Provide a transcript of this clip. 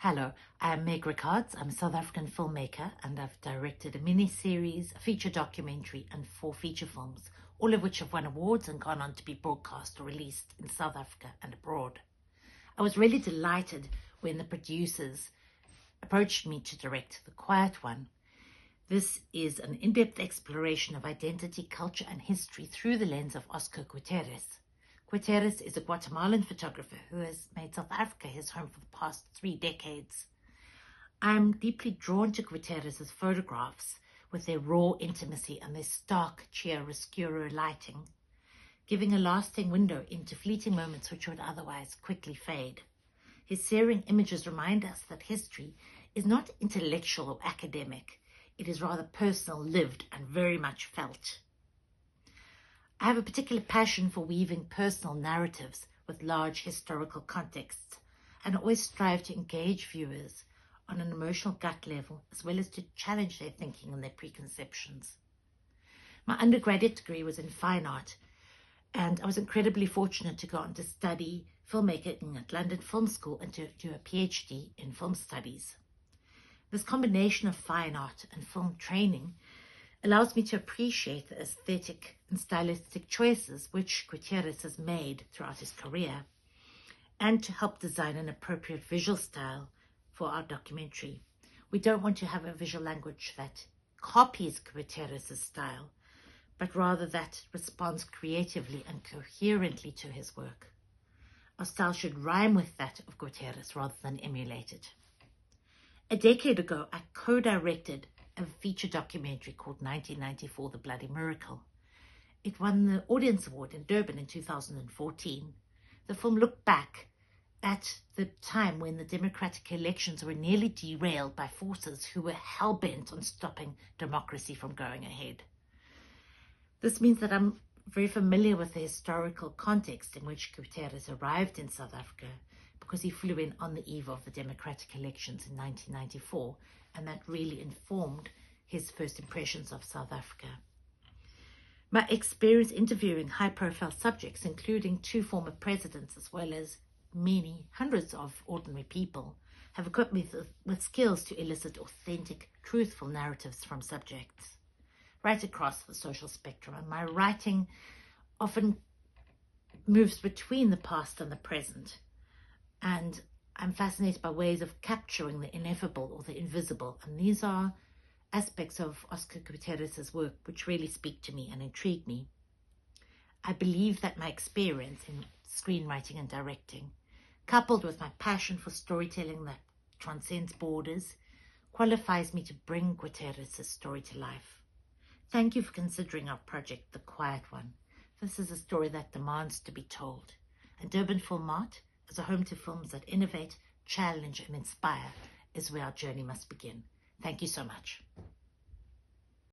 Hello, I'm Meg Rickards. I'm a South African filmmaker and I've directed a mini-series, a feature documentary and 4 feature films, all of which have won awards and gone on to be broadcast or released in South Africa and abroad. I was really delighted when the producers approached me to direct The Quiet One. This is an in-depth exploration of identity, culture and history through the lens of Oscar Gutierrez. Gutierrez is a Guatemalan photographer who has made South Africa his home for the past 3 decades. I'm deeply drawn to Gutierrez's photographs with their raw intimacy and their stark chiaroscuro lighting, giving a lasting window into fleeting moments which would otherwise quickly fade. His searing images remind us that history is not intellectual or academic. It is rather personal, lived, and very much felt. I have a particular passion for weaving personal narratives with large historical contexts, and always strive to engage viewers on an emotional gut level, as well as to challenge their thinking and their preconceptions. My undergraduate degree was in fine art, and I was incredibly fortunate to go on to study filmmaking at London Film School and to do a PhD in film studies. This combination of fine art and film training allows me to appreciate the aesthetic and stylistic choices which Gutierrez has made throughout his career, and to help design an appropriate visual style for our documentary. We don't want to have a visual language that copies Gutierrez's style, but rather that responds creatively and coherently to his work. Our style should rhyme with that of Gutierrez rather than emulate it. A decade ago, I co-directed a feature documentary called 1994, The Bloody Miracle. It won the Audience Award in Durban in 2014. The film looked back at the time when the democratic elections were nearly derailed by forces who were hell-bent on stopping democracy from going ahead. This means that I'm very familiar with the historical context in which Gutierrez arrived in South Africa, because he flew in on the eve of the democratic elections in 1994, and that really informed his first impressions of South Africa. My experience interviewing high-profile subjects, including 2 former presidents as well as many hundreds of ordinary people, have equipped me with skills to elicit authentic, truthful narratives from subjects right across the social spectrum. And my writing often moves between the past and the present, and I'm fascinated by ways of capturing the ineffable or the invisible, and these are aspects of Oscar Gutierrez's work which really speak to me and intrigue me. I believe that my experience in screenwriting and directing, coupled with my passion for storytelling that transcends borders, qualifies me to bring Gutierrez's story to life. Thank you for considering our project, The Quiet One. This is a story that demands to be told, and Durban Film Art, as a home to films that innovate, challenge and inspire, is where our journey must begin. Thank you so much.